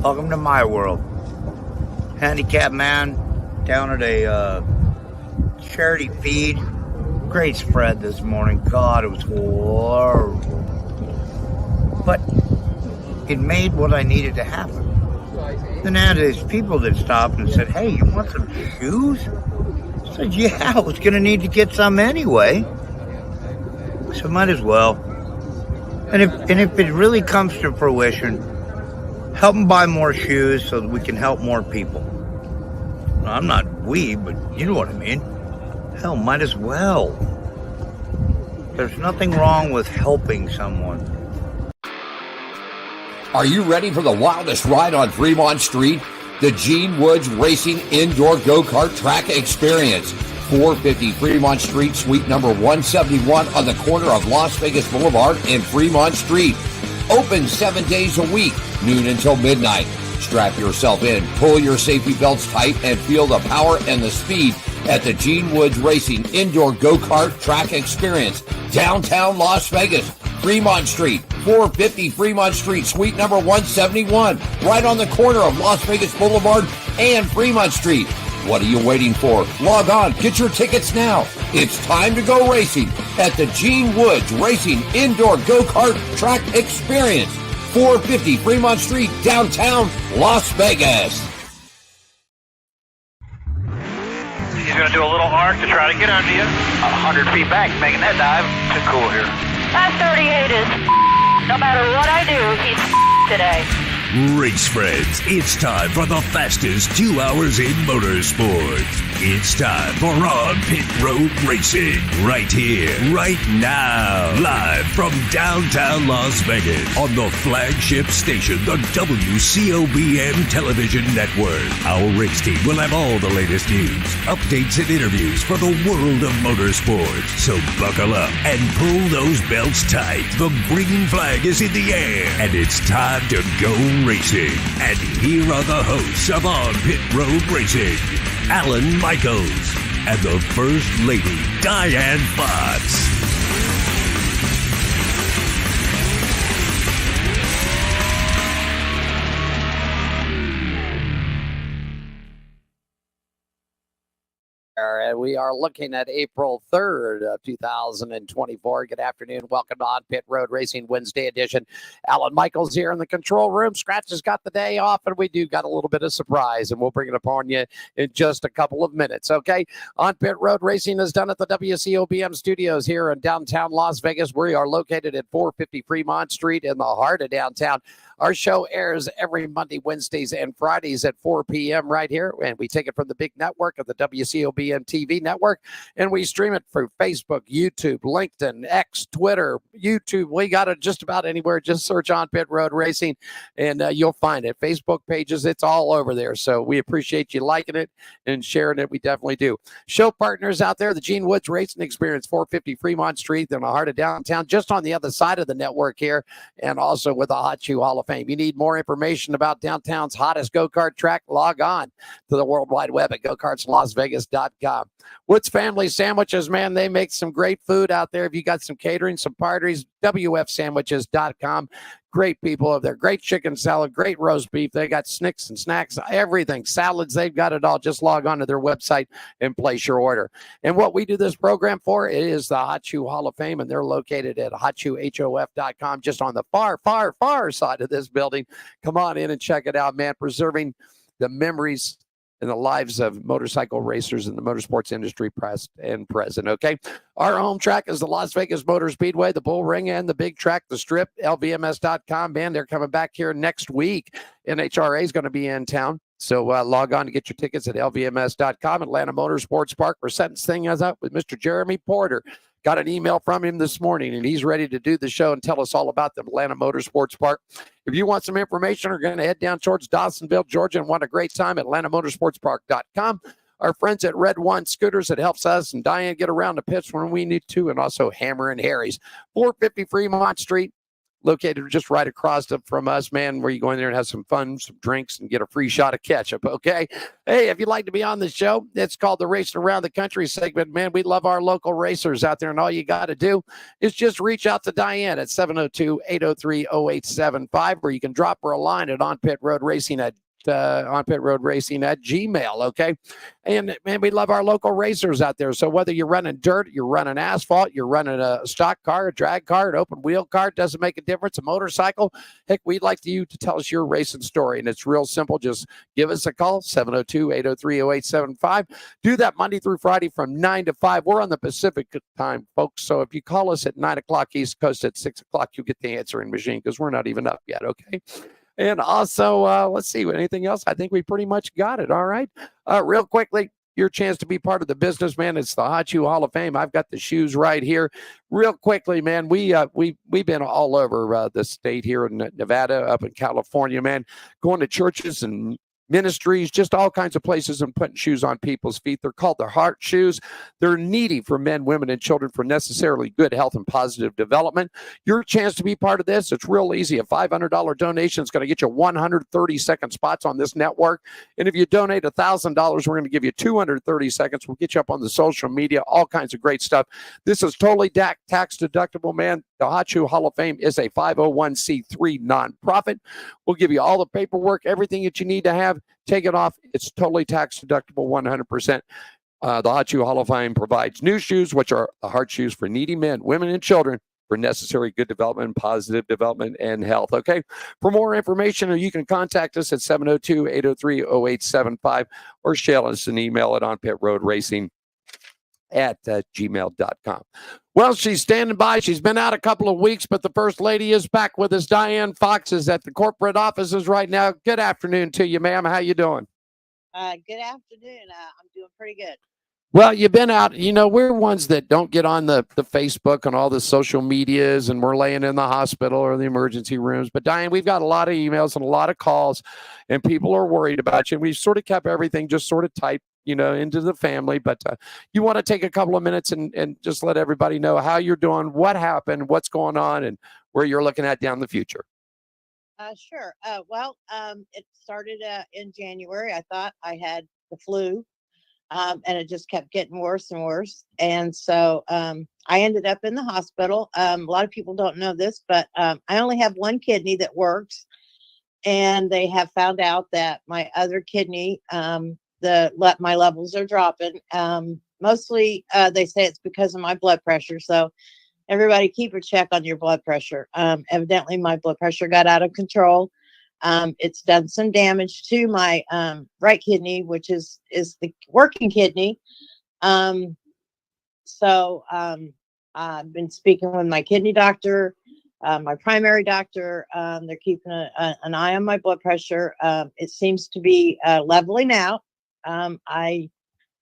Welcome to my world. Handicapped man down at a charity feed. Great spread this morning. God, it was horrible. But it made what I needed to happen. Then I had these people that stopped and said, "Hey, you want some shoes?" I said, "Yeah, I was going to need to get some anyway. So might as well." And if it really comes to fruition, help them buy more shoes so that we can help more people. Well, I'm not but you know what I mean. Hell, might as well. There's nothing wrong with helping someone. Are you ready for the wildest ride on Fremont Street? The Gene Woods Racing Indoor Go-Kart Track Experience. 450 Fremont Street, suite number 171 on the corner of Las Vegas Boulevard and Fremont Street. Open 7 days a week, noon until midnight. Strap yourself in, pull your safety belts tight, and feel the power and the speed at the Gene Woods Racing Indoor Go-Kart Track Experience. Downtown Las Vegas, Fremont Street, 450 Fremont Street, suite number 171, right on the corner of Las Vegas Boulevard and Fremont Street. What are you waiting for? Log on, get your tickets now. It's time to go racing at the Gene Woods Racing Indoor Go-Kart Track Experience, 450 Fremont Street, downtown Las Vegas. He's going to do a little arc to try to get under you. 100 feet back, making that dive. Too cool here. That 38 is no matter what I do, he's today. Race friends, it's time for the fastest 2 hours in motorsports. It's time for On Pit Road Racing, right here, right now, live from downtown Las Vegas on the flagship station, the WCOBM Television Network. Our race team will have all the latest news, updates, and interviews for the world of motorsports. So buckle up and pull those belts tight. The green flag is in the air, and it's time to go racing. And here are the hosts of On Pit Road Racing, Alan Michaels and the First Lady, Diane Fox. We are looking at April 3rd, 2024. Good afternoon. Welcome to On Pit Road Racing Wednesday edition. Alan Michaels here in the control room. Scratch has got the day off, and we do got a little bit of surprise, and we'll bring it upon you in just a couple of minutes, okay? On Pit Road Racing is done at the WCOBM studios here in downtown Las Vegas. We are located at 450 Fremont Street in the heart of downtown. Our show airs every Monday, Wednesdays, and Fridays at 4 p.m. right here, and we take it from the big network of the WCOBM TV network, and we stream it through Facebook, YouTube, LinkedIn, X, Twitter, YouTube. We got it just about anywhere. Just search On Pit Road Racing, and you'll find it. Facebook pages, it's all over there, so we appreciate you liking it and sharing it. We definitely do. Show partners out there, the Gene Woods Racing Experience, 450 Fremont Street in the heart of downtown, just on the other side of the network here, and also with the Hot Shoe Hall of Fame. You need more information about downtown's hottest go-kart track, log on to the World Wide Web at gokartslasvegas.com. Woods Family Sandwiches, man, they make some great food out there. If you got some catering, some parties, wfsandwiches.com. Great people over there. Great chicken salad, great roast beef. They got snicks and snacks, everything. Salads, they've got it all. Just log on to their website and place your order. And what we do this program for is the Hot Shoe Hall of Fame, and they're located at hotshoehof.com, just on the far, far, far side of this building. Come on in and check it out, man. Preserving the memories and the lives of motorcycle racers in the motorsports industry, past and present, okay? Our home track is the Las Vegas Motor Speedway, the Bull Ring, and the big track, the Strip, lvms.com. Man, they're coming back here next week. NHRA is going to be in town. So log on to get your tickets at lvms.com. Atlanta Motorsports Park. We're setting things up with Mr. Jeremy Porter. Got an email from him this morning, and he's ready to do the show and tell us all about the Atlanta Motorsports Park. If you want some information, we're going to head down towards Dawsonville, Georgia, and want a great time at AtlantaMotorsportsPark.com. Our friends at Red One Scooters, that helps us and Diane get around the pits when we need to, and also Hammer and Harry's, 450 Fremont Street located just right across from us, man, where you go in there and have some fun, some drinks, and get a free shot of ketchup, okay? Hey, if you'd like to be on the show, it's called the Racing Around the Country segment, man. We love our local racers out there, and all you got to do is just reach out to Diane at 702-803-0875, or you can drop her a line at onpitroadracing at Gmail, okay? And man, we love our local racers out there. So whether you're running dirt, you're running asphalt, you're running a stock car, a drag car, an open wheel car, doesn't make a difference, a motorcycle, heck, we'd like you to tell us your racing story. And it's real simple. Just give us a call, 702-803-0875. Do that Monday through Friday from 9 to 5. We're on the Pacific time, folks. So if you call us at 9 o'clock East Coast, at 6 o'clock, you get the answering machine because we're not even up yet, okay? And also, let's see, anything else? I think we pretty much got it. All right. Real quickly, your chance to be part of the business, man. It's the Hot Shoe Hall of Fame. I've got the shoes right here. Real quickly, man, we've been all over the state here in Nevada, up in California, man, going to churches and ministries, just all kinds of places, and putting shoes on people's feet. They're called the Heart Shoes. They're needy for men, women, and children for necessarily good health and positive development. Your chance to be part of this, it's real easy. A $500 donation is going to get you 130 second spots on this network. And if you donate $1,000, we're going to give you 230 seconds. We'll get you up on the social media, all kinds of great stuff. This is totally tax deductible, man. The Hot Shoe Hall of Fame is a 501c3 nonprofit. We'll give you all the paperwork, everything that you need to have. Take it off. It's totally tax deductible, 100%. The Hot Shoe Hall of Fame provides new shoes, which are the Heart Shoes for needy men, women, and children for necessary good development, positive development, and health. Okay. For more information, you can contact us at 702-803-0875 or share us an email at onpitroadracing@gmail.com. Well, she's standing by. She's been out a couple of weeks, but the First Lady is back with us. Diane Fox is at the corporate offices right now. Good afternoon to you, ma'am. How you doing? Good afternoon. I'm doing pretty good. Well, you've been out. You know, we're ones that don't get on the Facebook and all the social medias, and we're laying in the hospital or the emergency rooms. But, Diane, we've got a lot of emails and a lot of calls, and people are worried about you. We've sort of kept everything just sort of tight, into the family. But you want to take a couple of minutes and just let everybody know how you're doing, what happened, what's going on, and where you're looking at down the future. Sure. It started in January. I thought I had the flu, and it just kept getting worse and worse. And so I ended up in the hospital. A lot of people don't know this, but I only have one kidney that works. And they have found out that my other kidney, my levels are dropping. Mostly they say it's because of my blood pressure. So everybody keep a check on your blood pressure. Evidently my blood pressure got out of control. It's done some damage to my right kidney, which is the working kidney. So I've been speaking with my kidney doctor, my primary doctor. They're keeping an eye on my blood pressure. It seems to be leveling out. I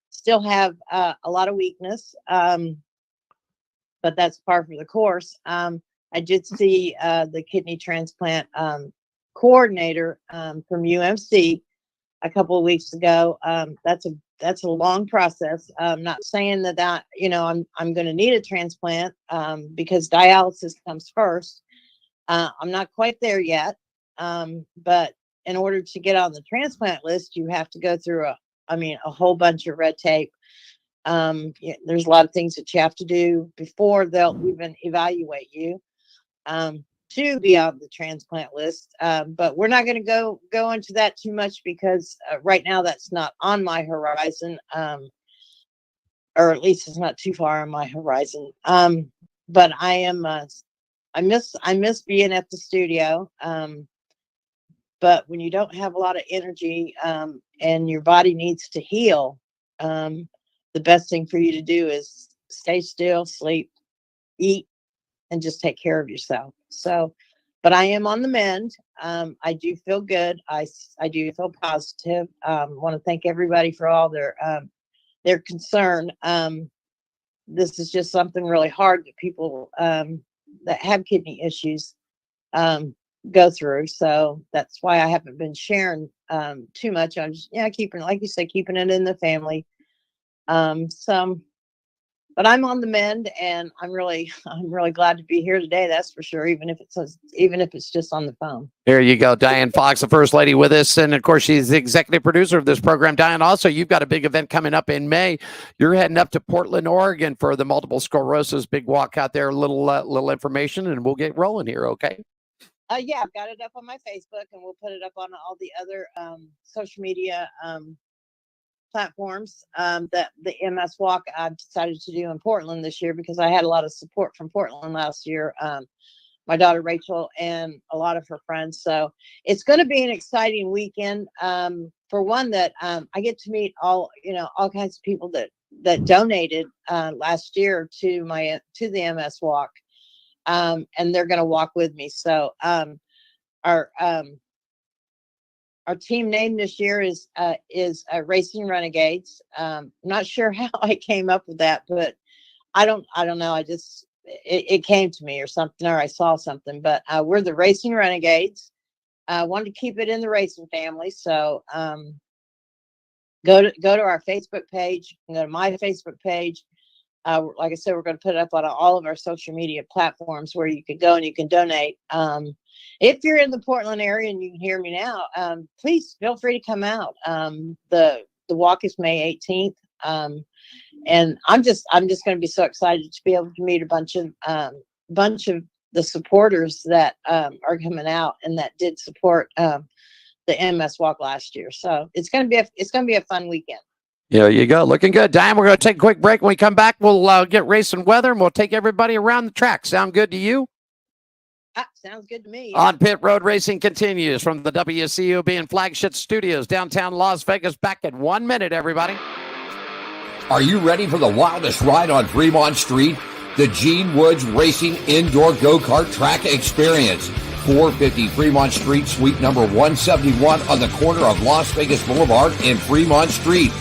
still have a lot of weakness, but that's par for the course. I did see the kidney transplant coordinator from UMC a couple of weeks ago. That's a long process. I'm not saying that I'm going to need a transplant because dialysis comes first. I'm not quite there yet, but in order to get on the transplant list, you have to go through a whole bunch of red tape. There's a lot of things that you have to do before they'll even evaluate you to be on the transplant list. But we're not going to go into that too much because right now that's not on my horizon, or at least it's not too far on my horizon. But I am I miss being at the studio. But when you don't have a lot of energy and your body needs to heal, the best thing for you to do is stay still, sleep, eat, and just take care of yourself. So, but I am on the mend. I do feel good. I do feel positive. Want to thank everybody for all their concern. This is just something really hard that people that have kidney issues go through. So that's why I haven't been sharing too much. I'm just keeping, like you say, keeping it in the family. Some but I'm on the mend, and I'm really glad to be here today. That's for sure. Even if it's just on the phone. There you go. Diane Fox, the first lady with us. And of course, she's the executive producer of this program. Diane, also, you've got a big event coming up in May. You're heading up to Portland, Oregon for the multiple sclerosis big walk out there. Little information, and we'll get rolling here. Okay. Yeah, I've got it up on my Facebook, and we'll put it up on all the other social media platforms that the MS Walk I've decided to do in Portland this year, because I had a lot of support from Portland last year. My daughter Rachel and a lot of her friends. So it's going to be an exciting weekend. For one, that I get to meet all kinds of people that donated last year to the MS Walk, and they're going to walk with me. So our team name this year is Racing Renegades. I'm not sure how I came up with that, but I don't know. It came to me or something, or I saw something, but we're the Racing Renegades. I wanted to keep it in the racing family. So go to our Facebook page, go to my Facebook page. Like I said, we're going to put it up on all of our social media platforms where you can go and you can donate. If you're in the Portland area and you can hear me now, please feel free to come out. The walk is May 18th. And I'm just going to be so excited to be able to meet a bunch of the supporters that are coming out and that did support the MS Walk last year. So it's going to be a fun weekend. There you go. Looking good. Diane, we're going to take a quick break. When we come back, we'll get racing weather, and we'll take everybody around the track. Sound good to you? Sounds good to me. On Pit Road Racing continues from the WCOB and Flagship Studios, downtown Las Vegas. Back in 1 minute, everybody. Are you ready for the wildest ride on Fremont Street? The Gene Woods Racing Indoor Go-Kart Track Experience. 450 Fremont Street, suite number 171 on the corner of Las Vegas Boulevard and Fremont Street.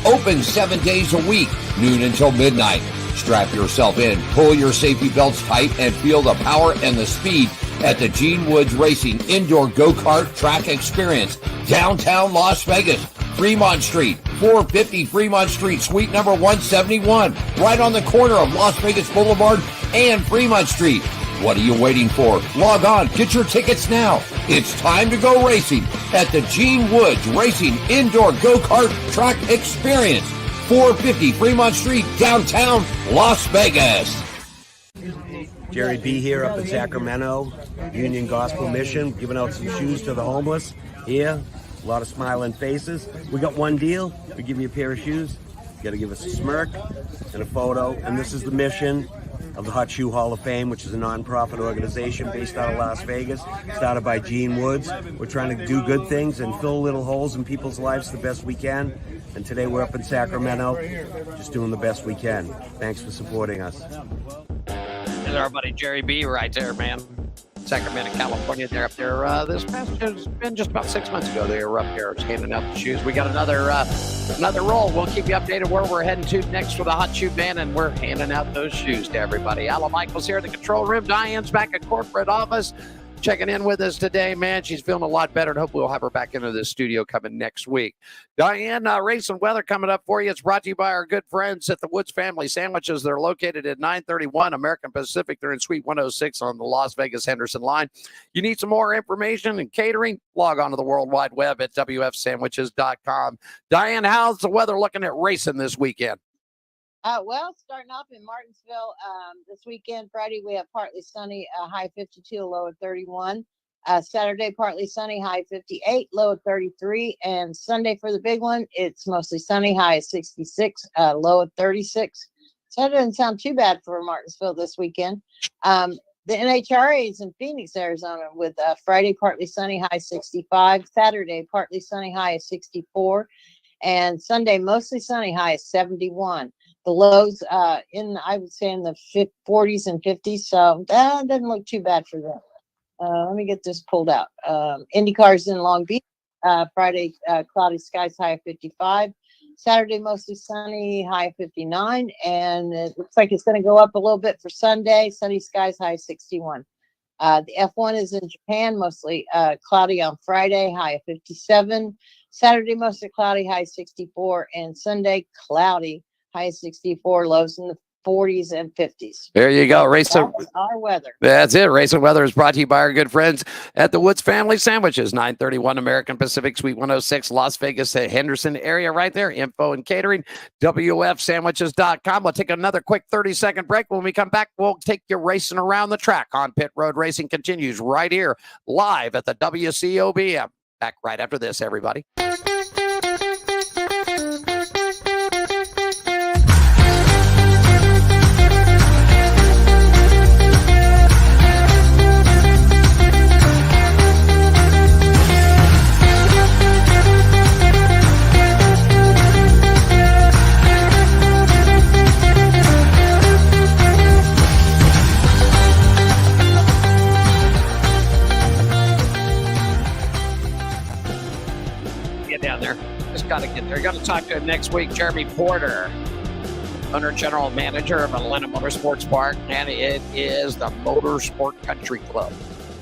Open 7 days a week, noon until midnight. Strap yourself in, pull your safety belts tight, and feel the power and the speed at the Gene Woods Racing Indoor Go-Kart Track Experience, downtown Las Vegas, Fremont Street, 450 Fremont Street, suite number 171, right on the corner of Las Vegas Boulevard and Fremont Street. What are you waiting for? Log on, get your tickets now. It's time to go racing at the Gene Woods Racing Indoor Go-Kart Track Experience, 450 Fremont Street, downtown Las Vegas. Jerry B here up in Sacramento, Union Gospel Mission, giving out some shoes to the homeless here. A lot of smiling faces. We got one deal. We give you a pair of shoes. You got to give us a smirk and a photo. And this is the mission of the Hot Shoe Hall of Fame, which is a non-profit organization based out of Las Vegas, started by Gene Woods. We're trying to do good things and fill little holes in people's lives the best we can. And today we're up in Sacramento, just doing the best we can. Thanks for supporting us. There's our buddy Jerry B right there, man. Sacramento, California. They're up there. This past, it's been just about 6 months ago. They were up there handing out the shoes. We got another roll. We'll keep you updated where we're heading to next for the Hot Shoe Band, and we're handing out those shoes to everybody. Alan Michaels here in the control room. Diane's back at corporate office, checking in with us today, man. She's feeling a lot better, and hopefully we'll have her back into the studio coming next week. Diane, race and weather coming up for you. It's brought to you by our good friends at the Woods Family Sandwiches. They're located at 931 American Pacific. They're in Suite 106 on the Las Vegas Henderson line. You need some more information and catering? Log on to the World Wide Web at wfsandwiches.com. Diane, how's the weather looking at racing this weekend? Well, starting off in Martinsville this weekend, Friday, we have partly sunny, high 52, low of 31. Saturday, partly sunny, high 58, low of 33. And Sunday for the big one, it's mostly sunny, high of 66, low of 36. So that doesn't sound too bad for Martinsville this weekend. The NHRA is in Phoenix, Arizona, with Friday, partly sunny, high 65. Saturday, partly sunny, high of 64. And Sunday, mostly sunny, high of 71. The lows I would say in the 40s and 50s. So that doesn't look too bad for them. Let me get this pulled out. IndyCar's in Long Beach. Friday, cloudy skies, high of 55. Saturday, mostly sunny, high of 59. And it looks like it's going to go up a little bit for Sunday. Sunny skies, high of 61. The F1 is in Japan, mostly cloudy on Friday, high of 57. Saturday, mostly cloudy, high of 64. And Sunday, cloudy, high of 64, lows in the 40s and 50s. There you go. Racing. That's our weather. That's it. Racing Weather is brought to you by our good friends at the Woods Family Sandwiches, 931 American Pacific, Suite 106, Las Vegas, Henderson area right there. Info and catering, WFSandwiches.com. We'll take another quick 30-second break. When we come back, we'll take you racing around the track on Pit Road Racing continues right here, live at the WCOBM. Back right after this, everybody. Down there. Just got to get there. Got to talk to him next week. Jeremy Porter, owner general manager of Atlanta Motorsports Park, and it is the Motorsport Country Club.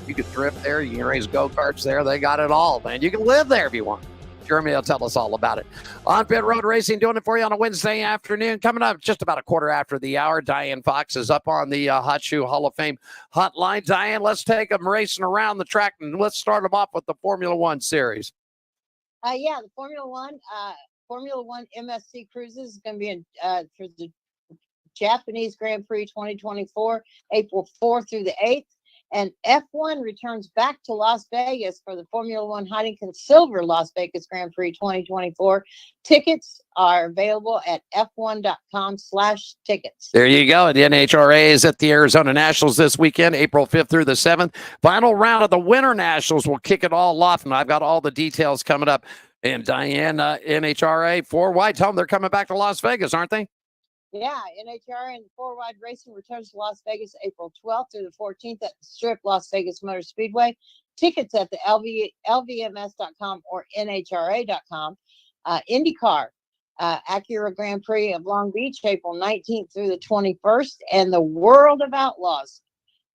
You can drift there. You can race go-karts there. They got it all, man. You can live there if you want. Jeremy will tell us all about it. On Pit Road Racing, doing it for you on a Wednesday afternoon. Coming up just about a quarter after the hour, Diane Fox is up on the Hot Shoe Hall of Fame hotline. Diane, let's take them racing around the track, and let's start them off with the Formula One series. Yeah, the Formula One MSC Cruises is going to be in for the Japanese Grand Prix 2024, April 4th through the 8th. And F1 returns back to Las Vegas for the Formula One Heineken Silver Las Vegas Grand Prix 2024. Tickets are available at f1.com/tickets. There you go. The NHRA is at the Arizona Nationals this weekend, April 5th through the 7th. Final round of the Winter Nationals will kick it all off, and I've got all the details coming up. And Diane, NHRA, 4Wide, tell them they're coming back to Las Vegas, aren't they? Yeah, NHRA and 4Wide Racing returns to Las Vegas April 12th through the 14th at the Strip Las Vegas Motor Speedway. Tickets at the LVMS.com or NHRA.com. IndyCar, Acura Grand Prix of Long Beach, April 19th through the 21st. And the World of Outlaws,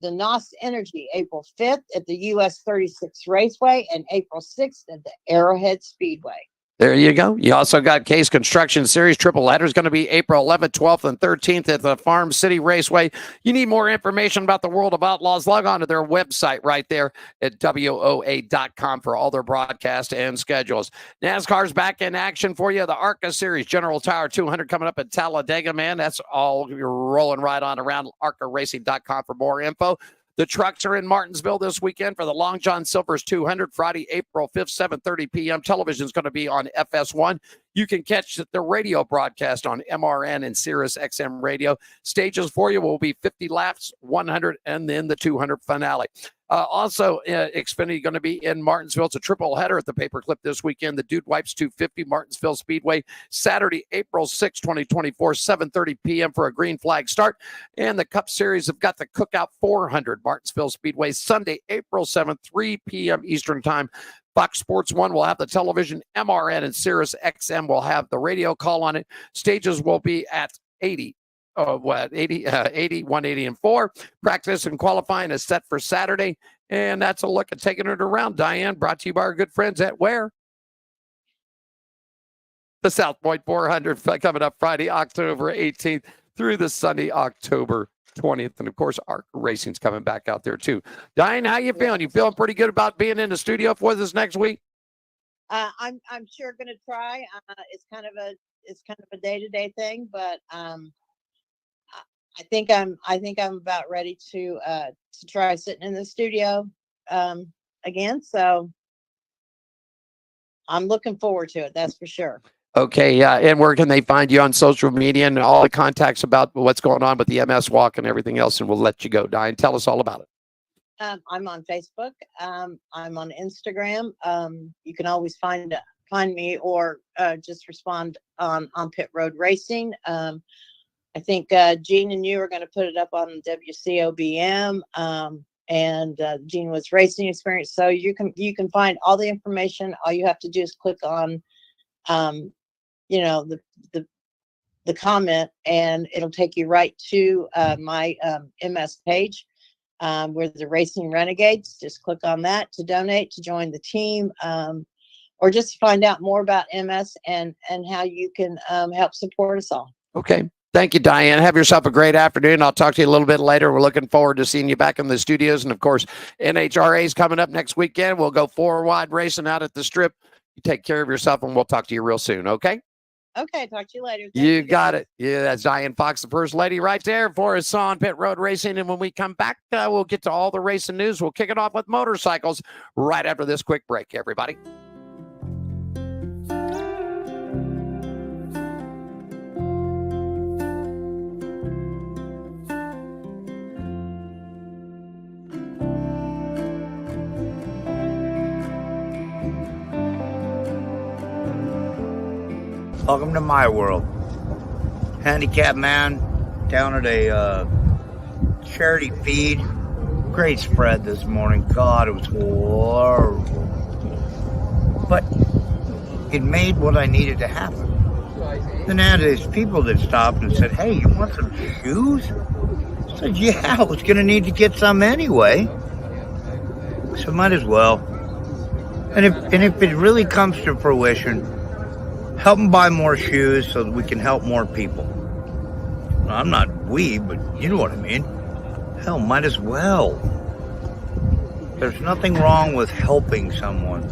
the NOS Energy, April 5th at the US 36 Raceway and April 6th at the Arrowhead Speedway. There you go. You also got Case Construction Series triple header is going to be April 11th, 12th, and 13th at the Farm City Raceway. You need more information about the World of Outlaws, log on to their website right there at WOA.com for all their broadcasts and schedules. NASCAR's back in action for you. The ARCA Series General Tire 200 coming up in Talladega, man. That's all you're rolling right on around ARCARacing.com for more info. The trucks are in Martinsville this weekend for the Long John Silver's 200, Friday, April 5th, 7:30 p.m. Television is going to be on FS1. You can catch the radio broadcast on MRN and Sirius XM radio. Stages for you will be 50 laps, 100, and then the 200 finale. Also, Xfinity going to be in Martinsville. It's a triple header at the Paperclip this weekend. The Dude Wipes 250 Martinsville Speedway, Saturday, April 6, 2024, 7:30 p.m. for a green flag start. And the Cup Series have got the Cookout 400 Martinsville Speedway, Sunday, April 7th, 3 p.m. Eastern Time. Fox Sports 1 will have the television. MRN and Sirius XM will have the radio call on it. Stages will be at 80. 80, 180, and 4. Practice and qualifying is set for Saturday. And that's a look at taking it around, Diane, brought to you by our good friends at where? The South Point 400 coming up Friday, October 18th through the Sunday, October 20th. And, of course, ARC Racing's coming back out there, too. Diane, how you feeling? You feeling pretty good about being in the studio with us next week? I'm sure going to try. It's kind of a day-to-day thing, but I think I'm about ready to try sitting in the studio again. So I'm looking forward to it. That's for sure. Okay. Yeah. And where can they find you on social media and all the contacts about what's going on with the MS Walk and everything else? And we'll let you go, Diane. Tell us all about it. I'm on Facebook. I'm on Instagram. You can always find me or just respond on Pit Road Racing. I think Gene and you are going to put it up on WCOBM and Gene was Racing Experience. So you can find all the information. All you have to do is click on, the comment, and it'll take you right to my MS page where the Racing Renegades. Just click on that to donate, to join the team, or just find out more about MS and how you can help support us all. Okay. Thank you, Diane. Have yourself a great afternoon. I'll talk to you a little bit later. We're looking forward to seeing you back in the studios. And of course, NHRA is coming up next weekend. We'll go 4-wide racing out at the Strip. You take care of yourself, and we'll talk to you real soon. Okay? Okay, talk to you later. You got it. Yeah, that's Diane Fox, the first lady, right there for us on Pit Road Racing. And when we come back, we'll get to all the racing news. We'll kick it off with motorcycles right after this quick break, everybody. Welcome to my world. Handicapped man down at a charity feed. Great spread this morning. God, it was horrible. But it made what I needed to happen. Then I had these people that stopped and said, hey, you want some shoes? I said, yeah, I was going to need to get some anyway. So might as well. And if it really comes to fruition, help them buy more shoes so that we can help more people. Well, I'm not we, but you know what I mean. Hell, might as well. There's nothing wrong with helping someone.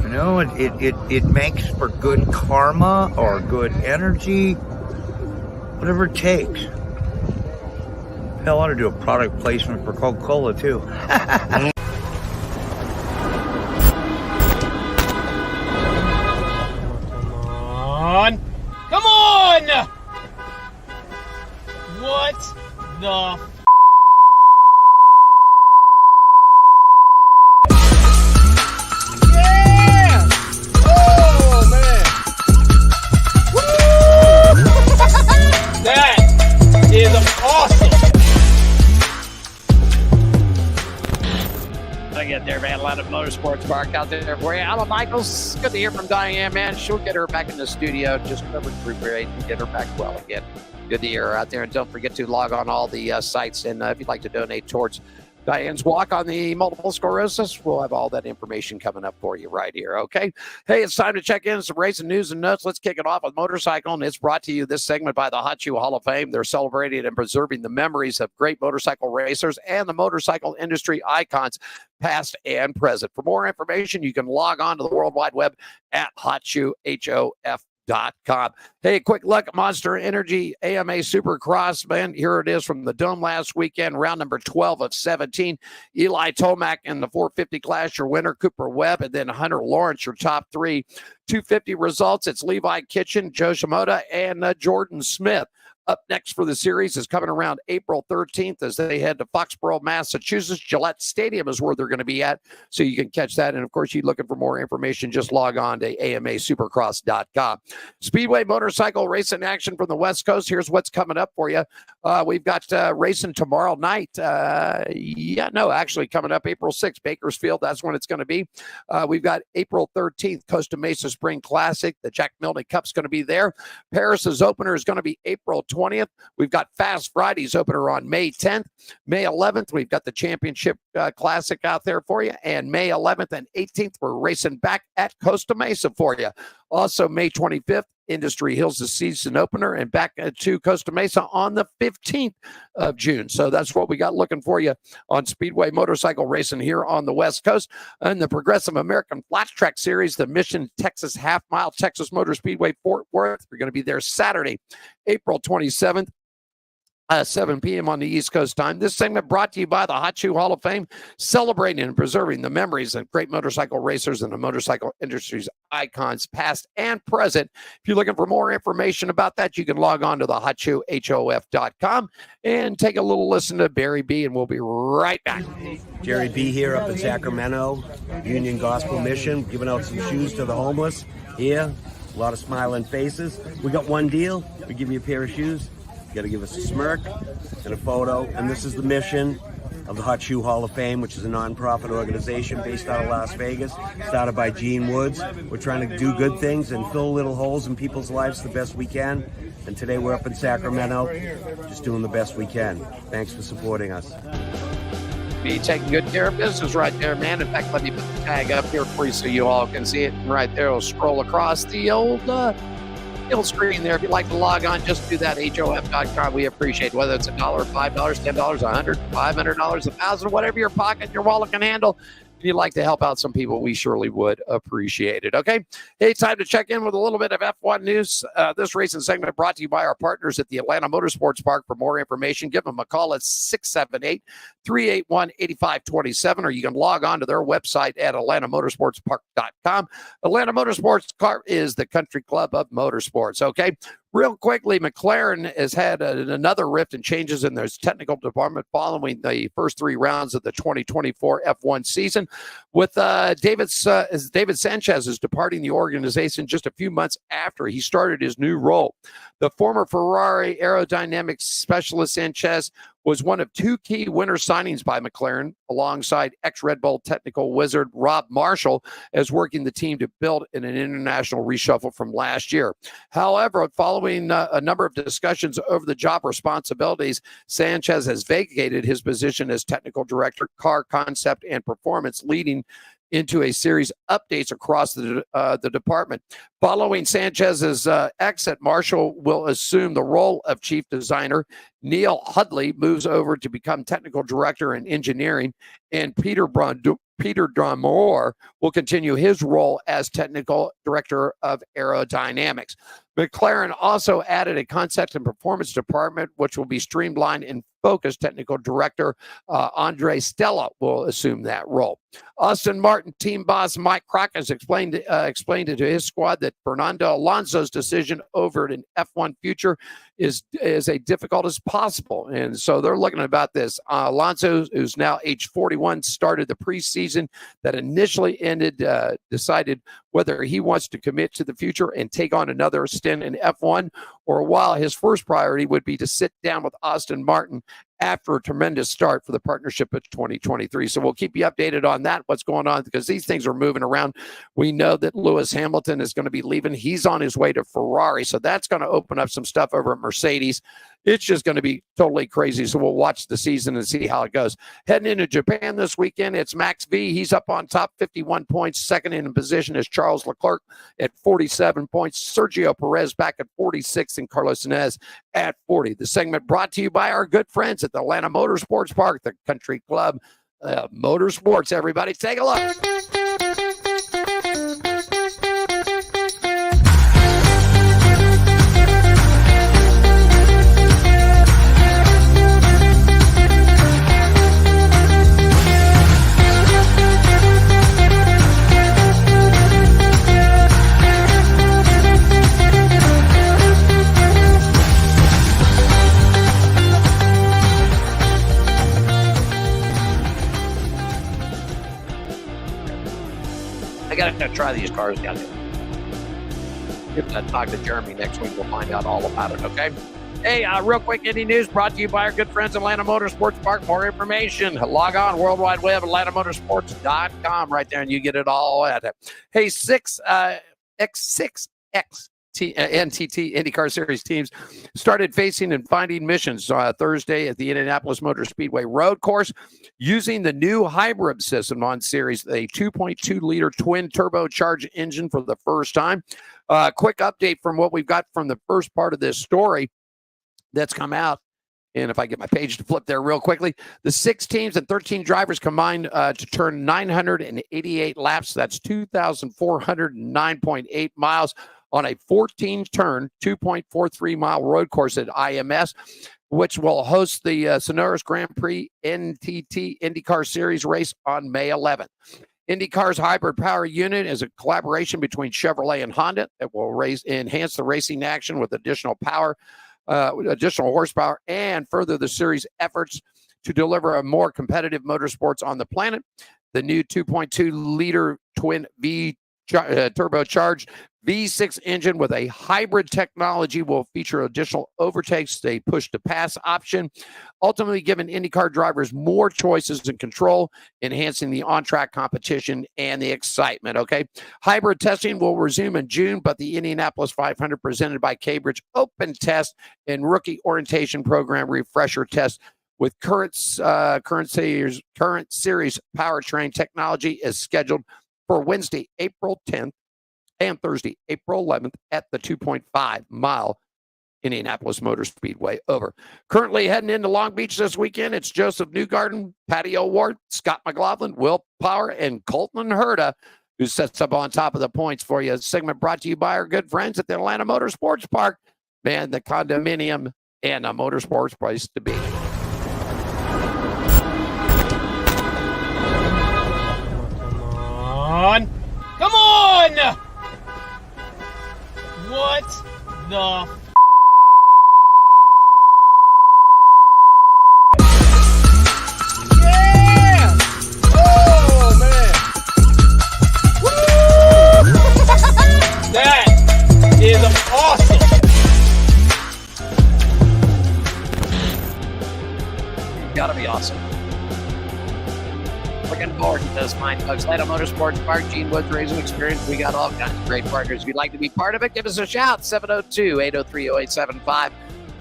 You know, it makes for good karma or good energy, whatever it takes. Hell, I ought to do a product placement for Coca-Cola, too. Come on! What the yeah! Oh, man! Woo! That is awesome! I get there, man. A lot of motorsports park out there for you. Alan Michaels, good to hear from Diane, man. She'll get her back in the studio. Just recuperate and get her back well again. Good to hear her out there. And don't forget to log on all the sites. And if you'd like to donate towards Diane's walk on the multiple sclerosis, we'll have all that information coming up for you right here, okay? Hey, it's time to check in some racing news and notes. Let's kick it off with motorcycle, and it's brought to you this segment by the Hot Shoe Hall of Fame. They're celebrating and preserving the memories of great motorcycle racers and the motorcycle industry icons, past and present. For more information, you can log on to the World Wide Web at hotshoe.com. Hey, quick look at Monster Energy AMA Supercross, man. Here it is from the Dome last weekend, round number 12 of 17. Eli Tomac in the 450 class, your winner. Cooper Webb, and then Hunter Lawrence, your top three. 250 results, it's Levi Kitchen, Joe Shimoda, and Jordan Smith. Up next for the series is coming around April 13th as they head to Foxborough, Massachusetts. Gillette Stadium is where they're going to be at, so you can catch that. And, of course, you're looking for more information, just log on to amasupercross.com. Speedway motorcycle racing action from the West Coast. Here's what's coming up for you. We've got racing tomorrow night. Actually coming up April 6th, Bakersfield. That's when it's going to be. We've got April 13th, Costa Mesa Spring Classic. The Jack Milne Cup's going to be there. Paris's opener is going to be April 20th. We've got Fast Friday's opener on May 10th. May 11th, we've got the Championship Classic out there for you. And May 11th and 18th, we're racing back at Costa Mesa for you. Also, May 25th, Industry Hills, the season opener, and back to Costa Mesa on the 15th of June. So that's what we got looking for you on Speedway motorcycle racing here on the West Coast. And the Progressive American Flat Track Series, the Mission Texas Half Mile, Texas Motor Speedway, Fort Worth. We're going to be there Saturday, April 27th. 7 p.m. on the East Coast time. This segment brought to you by the Hot Shoe Hall of Fame, celebrating and preserving the memories of great motorcycle racers and the motorcycle industry's icons, past and present. If you're looking for more information about that, you can log on to the hotshoe.com and take a little listen to Barry B, and we'll be right back. Jerry B here up in Sacramento, Union Gospel Mission, giving out some shoes to the homeless here. A lot of smiling faces. We got one deal. We give you a pair of shoes. You got to give us a smirk and a photo. And this is the mission of the Hot Shoe Hall of Fame, which is a nonprofit organization based out of Las Vegas, started by Gene Woods. We're trying to do good things and fill little holes in people's lives the best we can. And today we're up in Sacramento, just doing the best we can. Thanks for supporting us. Be taking good care of business right there, man. In fact, let me put the tag up here for you so you all can see it. And right there, it'll scroll across the old skill screen there. If you'd like to log on, just do that, HOF.com. We appreciate it. Whether it's $1, $5, $10, $100, $500, $1,000, whatever your pocket and your wallet can handle. If you'd like to help out some people, we surely would appreciate it. Okay. Hey, time to check in with a little bit of F1 news. This racing segment brought to you by our partners at the Atlanta Motorsports Park. For more information, give them a call at 678-381-8527, or you can log on to their website at atlantamotorsportspark.com. Atlanta Motorsports Park is the country club of motorsports. Okay. Real quickly, McLaren has had another rift and changes in their technical department following the first 3 rounds of the 2024 F1 season. With David Sanchez is departing the organization just a few months after he started his new role. The former Ferrari aerodynamics specialist Sanchez was one of 2 key winter signings by McLaren, alongside ex-Red Bull technical wizard Rob Marshall, as working the team to build an international reshuffle from last year. However, following a number of discussions over the job responsibilities, Sanchez has vacated his position as technical director, car concept and performance, leading into a series of updates across the department. Following Sanchez's exit, Marshall will assume the role of chief designer. Neil Hudley moves over to become technical director in engineering, and Peter Drummore will continue his role as technical director of aerodynamics. McLaren also added a concept and performance department, which will be streamlined and focused. Technical director Andre Stella will assume that role. Aston Martin team boss Mike Crock has explained it to his squad that Fernando Alonso's decision over an F1 future is as difficult as possible. And so they're looking about this. Alonso, who's now age 41, started the preseason that initially ended, decided whether he wants to commit to the future and take on another stint in F1, or while his first priority would be to sit down with Aston Martin after a tremendous start for the partnership of 2023. So we'll keep you updated on that, what's going on, because these things are moving around. We know that Lewis Hamilton is going to be leaving. He's on his way to Ferrari. So that's going to open up some stuff over at Mercedes. It's just going to be totally crazy. So we'll watch the season and see how it goes. Heading into Japan this weekend, it's Max V. He's up on top, 51 points. Second in position is Charles Leclerc at 47 points. Sergio Perez back at 46, and Carlos Sainz at 40. The segment brought to you by our good friends at the Atlanta Motorsports Park, the country club motorsports. Everybody take a look. I gotta try these cars down here. If I talk to Jeremy next week, we'll find out all about it, okay? Hey, real quick, Indy News brought to you by our good friends at Atlanta Motorsports Park. More information, log on, World Wide Web, atlantamotorsports.com, right there, and you get it all at it. Hey, X6X NTT IndyCar Series teams started facing and finding missions Thursday at the Indianapolis Motor Speedway road course using the new hybrid system on series, a 2.2-liter twin turbocharged engine for the first time. Quick update from what we've got from the first part of this story that's come out. And if I get my page to flip there real quickly, the 6 teams and 13 drivers combined to turn 988 laps. That's 2,409.8 miles on a 14-turn, 2.43-mile road course at IMS, which will host the Sonoras Grand Prix NTT IndyCar Series race on May 11th. IndyCar's hybrid power unit is a collaboration between Chevrolet and Honda that will enhance the racing action with additional power, additional horsepower, and further the series' efforts to deliver a more competitive motorsports on the planet. The new 2.2-liter twin turbocharged V6 engine with a hybrid technology will feature additional overtakes, a push-to-pass option, ultimately giving IndyCar drivers more choices and control, enhancing the on-track competition and the excitement, okay? Hybrid testing will resume in June, but the Indianapolis 500 presented by Cambridge Open Test and Rookie Orientation Program refresher test with current series powertrain technology is scheduled for Wednesday, April 10th and Thursday, April 11th at the 2.5-mile Indianapolis Motor Speedway. Over. Currently heading into Long Beach this weekend, it's Joseph Newgarden, Patty O'Ward, Scott McLaughlin, Will Power, and Colton Herta, who sets up on top of the points for you. Segment brought to you by our good friends at the Atlanta Motorsports Park. Man, the condominium and a motorsports place to be. Come on! What the yeah! Oh, man! Woo! That is awesome! Gotta be awesome. Looking forward to this, mine folks. Atlanta Motorsports Park, Gene Woods Racing Experience. We got all kinds of great partners. If you'd like to be part of it, give us a shout. 702-803-0875.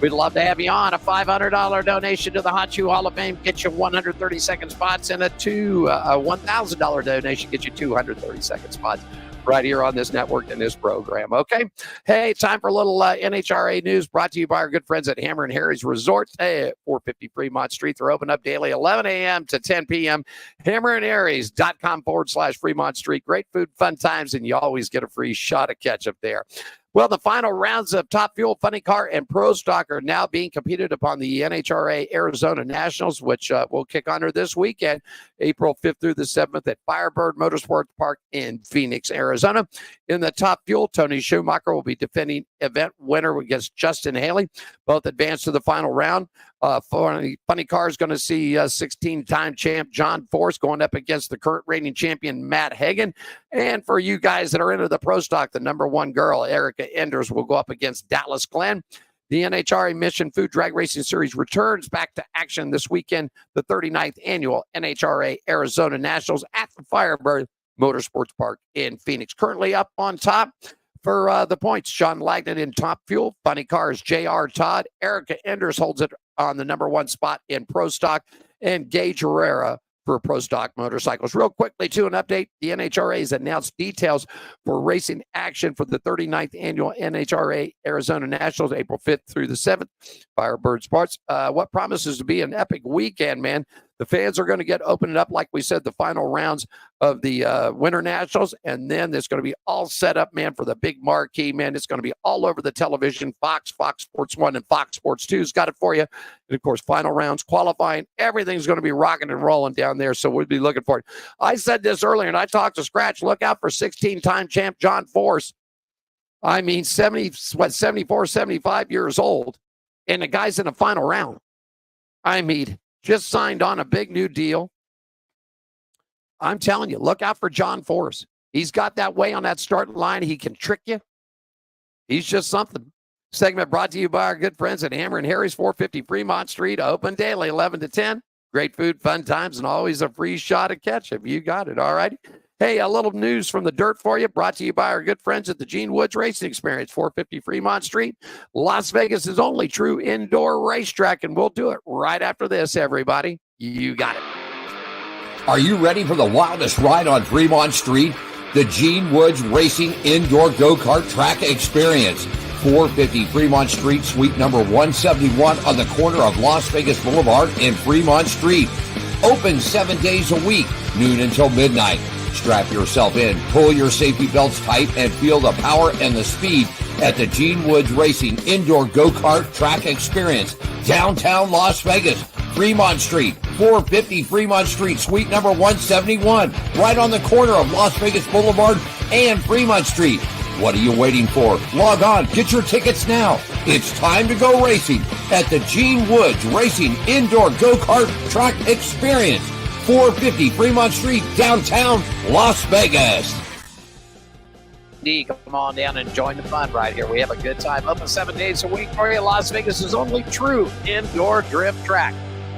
We'd love to have you on. A $500 donation to the Hot Shoe Hall of Fame gets you 132nd spots, and a $1,000 donation gets you 232nd spots right here on this network and this program. Okay. Hey, time for a little NHRA news brought to you by our good friends at Hammer and Harry's Resort at 450 Fremont Street. They're open up daily 11 a.m. to 10 p.m. hammerandharrys.com/Fremont Street. Great food, fun times, and you always get a free shot of ketchup there. Well, the final rounds of Top Fuel, Funny Car, and Pro Stock are now being competed upon the NHRA Arizona Nationals, which will kick on this weekend, April 5th through the 7th at Firebird Motorsports Park in Phoenix, Arizona. In the Top Fuel, Tony Schumacher will be defending event winner against Justin Haley. Both advance to the final round. Funny Car is going to see 16-time champ John Force going up against the current reigning champion Matt Hagan. And for you guys that are into the Pro Stock, the number one girl, Erica Enders, will go up against Dallas Glenn. The NHRA Mission Food Drag Racing Series returns back to action this weekend, the 39th annual NHRA Arizona Nationals at the Firebird Motorsports Park in Phoenix. Currently up on top for the points, Sean Lagnan in Top Fuel. Funny Cars, J.R. Todd. Erica Enders holds it on the number one spot in Pro Stock, and Gage Herrera for Pro Stock Motorcycles. Real quickly, too, an update. The NHRA has announced details for racing action for the 39th annual NHRA Arizona Nationals, April 5th through the 7th. Firebird Sports. What promises to be an epic weekend, man. The fans are going to get opened up, like we said, the final rounds of the Winter Nationals, and then it's going to be all set up, man, for the big marquee, man. It's going to be all over the television. Fox Sports 1, and Fox Sports 2's got it for you. And, of course, final rounds, qualifying, everything's going to be rocking and rolling down there, so we'll be looking for it. I said this earlier, and I talked to Scratch. Look out for 16-time champ John Force. I mean, 74, 75 years old, and the guy's in the final round. I mean, just signed on a big new deal. I'm telling you, look out for John Force. He's got that way on that starting line. He can trick you. He's just something. Segment brought to you by our good friends at Hammer and Harry's, 450 Fremont Street, open daily 11 to 10. Great food, fun times, and always a free shot of ketchup. You got it. All right. Hey, a little news from the dirt for you, brought to you by our good friends at the Gene Woods Racing Experience, 450 Fremont Street. Las Vegas' only true indoor racetrack, and we'll do it right after this, everybody. You got it. Are you ready for the wildest ride on Fremont Street? The Gene Woods Racing Indoor Go-Kart Track Experience. 450 Fremont Street, suite number 171 on the corner of Las Vegas Boulevard and Fremont Street. Open 7 days a week, noon until midnight. Strap yourself in, pull your safety belts tight, and feel the power and the speed at the Gene Woods Racing Indoor Go-Kart Track Experience, downtown Las Vegas, Fremont Street, 450 Fremont Street, suite number 171, right on the corner of Las Vegas Boulevard and Fremont Street. What are you waiting for? Log on, get your tickets now. It's time to go racing at the Gene Woods Racing Indoor Go-Kart Track Experience, 450 Fremont Street, downtown Las Vegas. Come on down and join the fun right here. We have a good time. Open 7 days a week for you. Las Vegas' only true indoor drift track.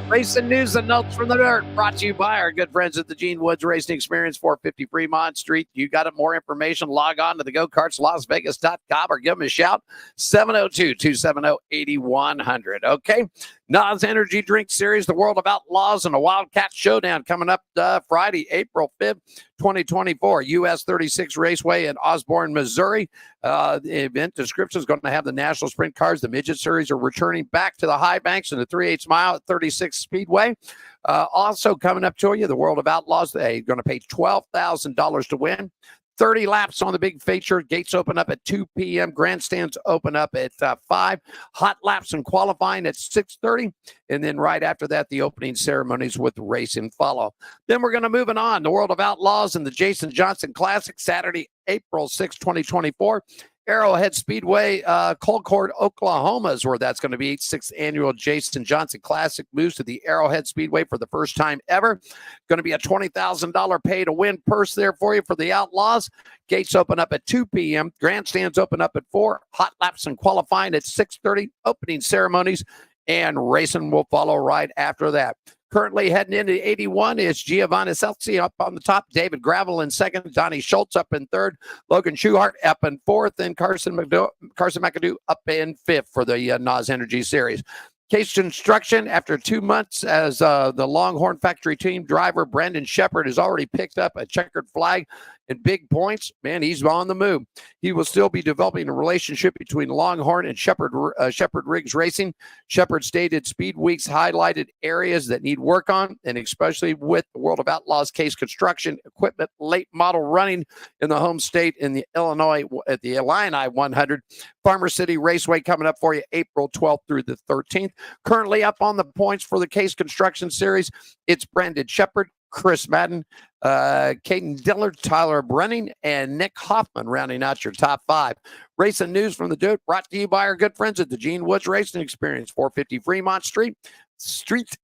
Racing news and notes from the dirt, brought to you by our good friends at the Gene Woods Racing Experience, 450 Fremont Street. You got it. More information, log on to the GoKartsLasVegas.com or give them a shout, 702-270-8100. Okay, NOS Energy Drink Series, the World of Outlaws, and a Wildcat Showdown coming up Friday, April 5th, 2024. US 36 Raceway in Osborne, Missouri. The event description is going to have the National Sprint Cars. The Midget Series are returning back to the high banks in the 3/8 mile at 36 Speedway. Also coming up to you, the World of Outlaws. They're going to pay $12,000 to win. 30 laps on the big feature. Gates open up at 2 p.m. Grandstands open up at 5. Hot laps and qualifying at 6:30. And then right after that, the opening ceremonies with racing follow. Then we're going to move on. The World of Outlaws and the Jason Johnson Classic, Saturday, April 6, 2024. Arrowhead Speedway, Colcord, Oklahoma is where that's going to be. 6th annual Jason Johnson Classic moves to the Arrowhead Speedway for the first time ever. Going to be a $20,000 pay to win purse there for you for the Outlaws. Gates open up at 2 p.m. Grandstands open up at 4. Hot laps and qualifying at 6:30. Opening ceremonies and racing will follow right after that. Currently heading into 81 is Giovanni Celsi up on the top. David Gravel in second. Donnie Schultz up in third. Logan Schuhart up in fourth. And Carson McAdoo up in fifth for the NOS Energy Series. Case Construction, after 2 months as the Longhorn Factory team driver, Brandon Shepard has already picked up a checkered flag and big points. Man, he's on the move. He will still be developing a relationship between Longhorn and Shepard Riggs Racing. Shepard stated Speed Weeks highlighted areas that need work on, and especially with the World of Outlaws Case Construction equipment late model running in the home state in the Illinois at the Illini 100. Farmer City Raceway coming up for you April 12th through the 13th. Currently up on the points for the Case Construction Series, it's Brandon Shepard, Chris Madden, Caden Dillard, Tyler Brenning, and Nick Hoffman rounding out your top 5. Racing news from the Dude brought to you by our good friends at the Gene Woods Racing Experience, 450 Fremont Street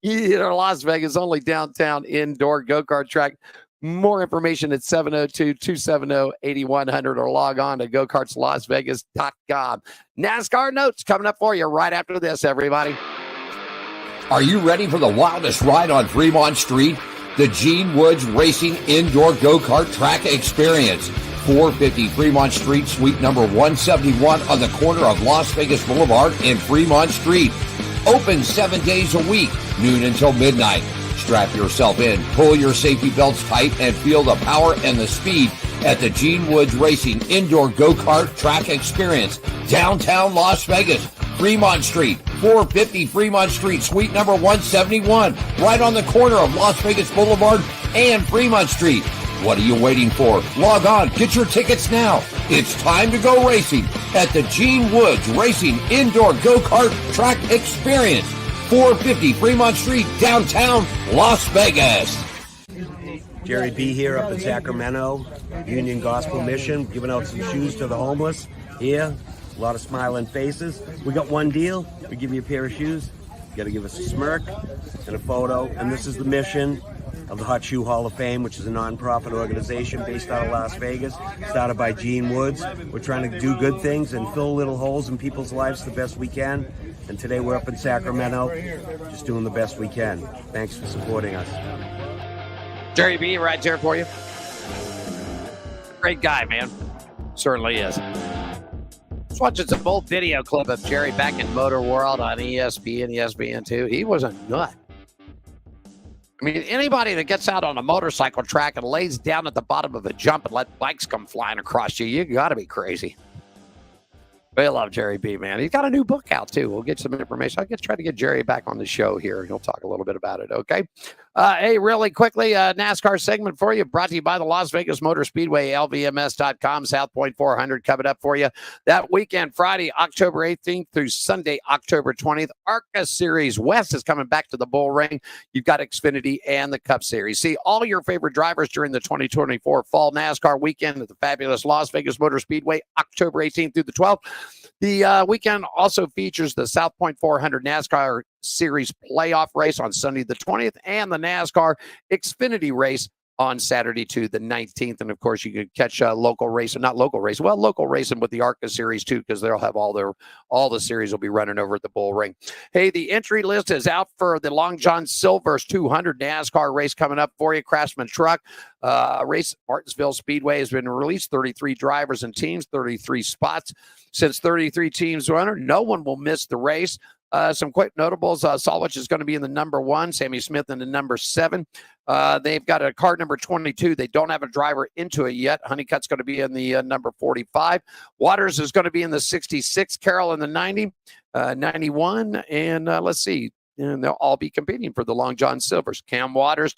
here in Las Vegas, only downtown indoor go-kart track. More information at 702-270-8100 or log on to gokartslasvegas.com. NASCAR notes coming up for you right after this, everybody. Are you ready for the wildest ride on Fremont Street? The Gene Woods Racing Indoor Go-Kart Track Experience. 450 Fremont Street, suite number 171 on the corner of Las Vegas Boulevard and Fremont Street. Open 7 days a week, noon until midnight. Strap yourself in, pull your safety belts tight, and feel the power and the speed at the Gene Woods Racing Indoor Go-Kart Track Experience. Downtown Las Vegas, Fremont Street, 450 Fremont Street, suite number 171, right on the corner of Las Vegas Boulevard and Fremont Street. What are you waiting for? Log on, get your tickets now. It's time to go racing at the Gene Woods Racing Indoor Go-Kart Track Experience, 450 Fremont Street, downtown Las Vegas. Jerry B here up in Sacramento, Union Gospel Mission, giving out some shoes to the homeless here. A lot of smiling faces. We got one deal. We give you a pair of shoes. You got to give us a smirk and a photo. And this is the mission of the Hot Shoe Hall of Fame, which is a non-profit organization based out of Las Vegas, started by Gene Woods. We're trying to do good things and fill little holes in people's lives the best we can. And today we're up in Sacramento, just doing the best we can. Thanks for supporting us. Jerry B, right there for you. Great guy, man. Certainly is. Let's watch just a full video clip of Jerry back in Motor World on ESPN, ESPN2. He was a nut. I mean, anybody that gets out on a motorcycle track and lays down at the bottom of a jump and let bikes come flying across you got to be crazy. We love Jerry B, man. He's got a new book out, too. We'll get some information. I'll try to get Jerry back on the show here. He'll talk a little bit about it, okay? Hey, really quickly, NASCAR segment for you, brought to you by the Las Vegas Motor Speedway, LVMS.com, South Point 400 coming up for you. That weekend, Friday, October 18th through Sunday, October 20th, ARCA Series West is coming back to the Bull Ring. You've got Xfinity and the Cup Series. See all your favorite drivers during the 2024 Fall NASCAR weekend at the fabulous Las Vegas Motor Speedway, October 18th through the 12th. The weekend also features the South Point 400 NASCAR Series playoff race on Sunday the 20th and the NASCAR Xfinity race on Saturday to the 19th. And of course, you can catch local racing with the ARCA Series too, because they'll have all the series will be running over at the Bull Ring. Hey, the entry list is out for the Long John Silver's 200 NASCAR race coming up for you. Craftsman Truck race, Martinsville Speedway has been released. 33 drivers and teams, 33 spots. Since 33 teams runner, no one will miss the race. Some quick notables. Solwich is going to be in the number 1, Sammy Smith in the number 7. They've got a car number 22. They don't have a driver into it yet. Honeycutt's going to be in the number 45. Waters is going to be in the 66. Carroll in the 90, 91. And let's see. And they'll all be competing for the Long John Silvers. Cam Waters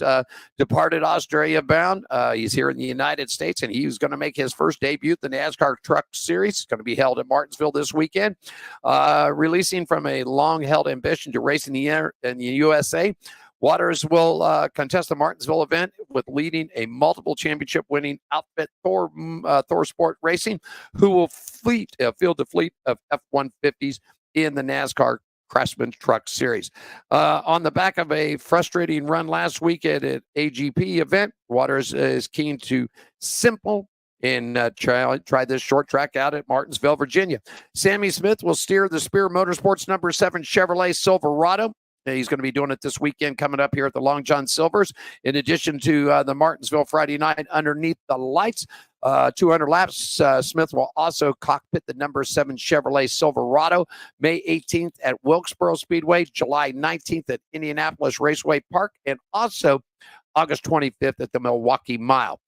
departed Australia bound. He's here in the United States, and he's going to make his first debut at the NASCAR Truck Series. It's going to be held at Martinsville this weekend. Releasing from a long-held ambition to race in the USA, Waters will contest the Martinsville event with leading a multiple championship-winning outfit, Thor Sport Racing, who will field the fleet of F-150s in the NASCAR Craftsman Truck Series. On the back of a frustrating run last week at an AGP event, Waters is keen to simple and try this short track out at Martinsville, Virginia. Sammy Smith will steer the Spear Motorsports number 7 Chevrolet Silverado. He's going to be doing it this weekend coming up here at the Long John Silvers. In addition to the Martinsville Friday night Underneath the Lights, 200 laps. Smith will also cockpit the number 7 Chevrolet Silverado May 18th at Wilkesboro Speedway, July 19th at Indianapolis Raceway Park, and also August 25th at the Milwaukee Mile.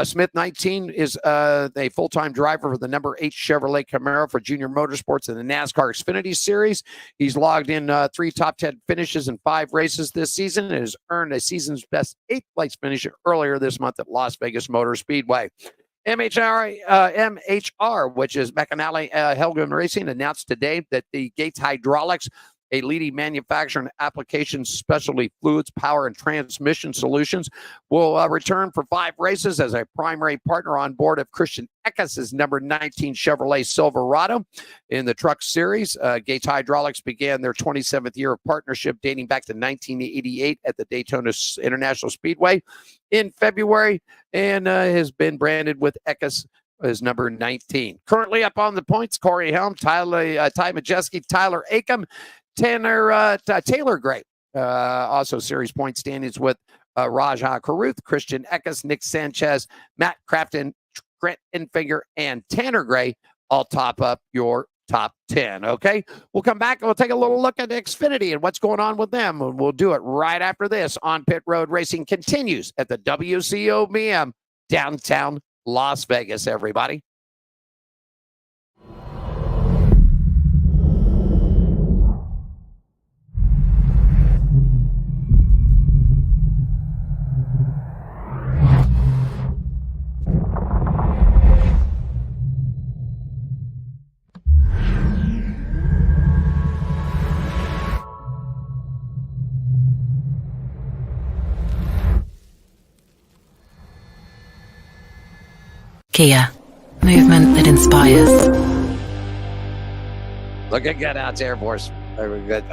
Smith, 19, is a full-time driver for the number 8 Chevrolet Camaro for Junior Motorsports in the NASCAR Xfinity Series. He's logged in 3 top 10 finishes in 5 races this season and has earned a season's best 8th place finish earlier this month at Las Vegas Motor Speedway. MHR, which is McAnally Helgren Racing, announced today that the Gates Hydraulics, a leading manufacturer in application specialty fluids, power, and transmission solutions, will return for 5 races as a primary partner on board of Christian Eckes' number 19 Chevrolet Silverado in the Truck Series. Gates Hydraulics began their 27th year of partnership dating back to 1988 at the Daytona International Speedway in February, and has been branded with Eckes as number 19. Currently up on the points, Corey Helm, Ty Majeski, Tyler Acom, Taylor Gray. Also series point standings with Rajah Caruth, Christian Eckes, Nick Sanchez, Matt Crafton, Grant Enfinger, and Tanner Gray all top up your top 10. Okay, we'll come back and we'll take a little look at Xfinity and what's going on with them. And we'll do it right after this on Pit Road Racing continues at the WCOBM downtown Las Vegas, everybody. Kia, movement that inspires. Looking good out there, boys. Very good.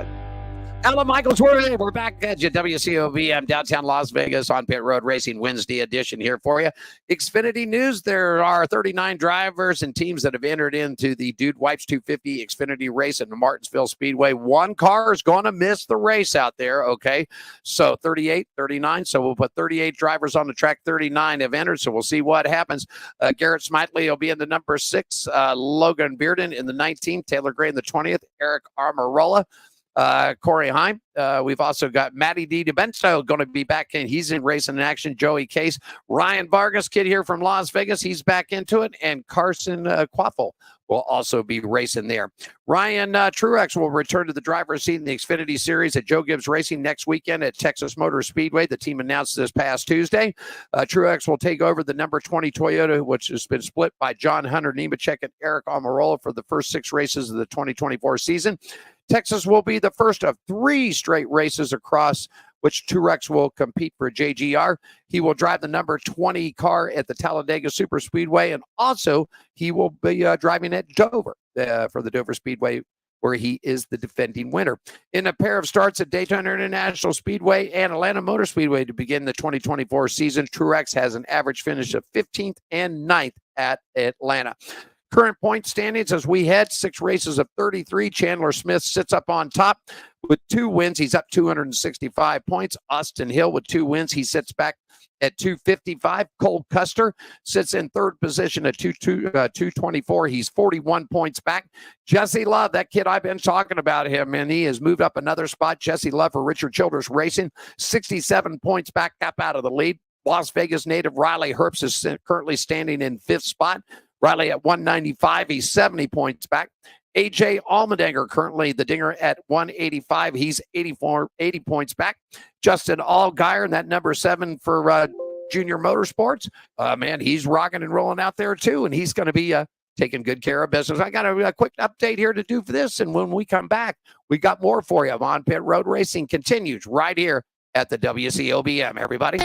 Alan Michaels, we're back at your WCOVM downtown Las Vegas on Pit Road Racing Wednesday edition here for you. Xfinity news, there are 39 drivers and teams that have entered into the Dude Wipes 250 Xfinity race at the Martinsville Speedway. One car is going to miss the race out there, okay? So 38, 39, so we'll put 38 drivers on the track. 39 have entered, so we'll see what happens. Garrett Smithley will be in the number 6, Logan Bearden in the 19th, Taylor Gray in the 20th, Eric Armarola, Corey Heim. We've also got Matty D. DiBenzo going to be back in. He's in racing in action. Joey Case. Ryan Vargas, kid here from Las Vegas. He's back into it. And Carson Quaffle will also be racing there. Ryan Truex will return to the driver's seat in the Xfinity Series at Joe Gibbs Racing next weekend at Texas Motor Speedway. The team announced this past Tuesday. Truex will take over the number 20 Toyota, which has been split by John Hunter Nemechek and Eric Almirola for the first 6 races of the 2024 season. Texas will be the first of 3 straight races across which Truex will compete for JGR. He will drive the number 20 car at the Talladega Super Speedway, and also he will be driving at Dover for the Dover Speedway, where he is the defending winner. In a pair of starts at Daytona International Speedway and Atlanta Motor Speedway to begin the 2024 season, Truex has an average finish of 15th and 9th at Atlanta. Current point standings as we head 6 races of 33. Chandler Smith sits up on top with 2 wins. He's up 265 points. Austin Hill with 2 wins. He sits back at 255. Cole Custer sits in third position at 224. He's 41 points back. Jesse Love, that kid I've been talking about him, and he has moved up another spot. Jesse Love for Richard Childress Racing, 67 points back up out of the lead. Las Vegas native Riley Herbst is currently standing in 5th spot. Riley at 195. He's 70 points back. AJ Allmendinger, currently the dinger at 185. He's 80 points back. Justin Allgaier, and that number 7 for Junior Motorsports. Man, he's rocking and rolling out there too, and he's going to be taking good care of business. I got a quick update here to do for this, and when we come back, we got more for you. On Pit Road Racing continues right here at the WCOBM, everybody.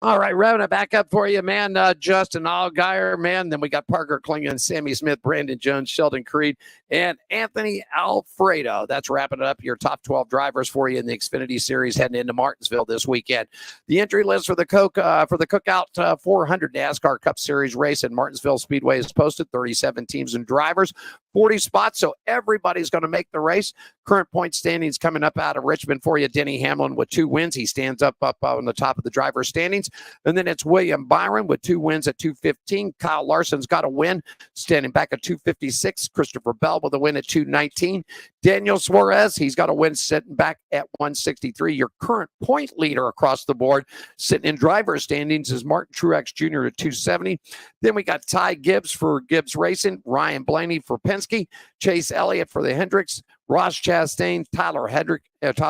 All right, revving it back up for you, man. Justin Allgaier, man. Then we got Parker Klingon, Sammy Smith, Brandon Jones, Sheldon Creed, and Anthony Alfredo. That's wrapping it up. Your top 12 drivers for you in the Xfinity Series heading into Martinsville this weekend. The entry list for the Cookout 400 NASCAR Cup Series race at Martinsville Speedway is posted. 37 teams and drivers, 40 spots, so everybody's going to make the race. Current point standings coming up out of Richmond for you. Denny Hamlin with 2 wins. He stands up on the top of the driver's standings. And then it's William Byron with 2 wins at 215. Kyle Larson's got a win, standing back at 256. Christopher Bell with a win at 219. Daniel Suarez, he's got a win sitting back at 163. Your current point leader across the board, sitting in driver's standings, is Martin Truex Jr. at 270. Then we got Ty Gibbs for Gibbs Racing, Ryan Blaney for Penske, Chase Elliott for the Hendricks, Ross Chastain, Tyler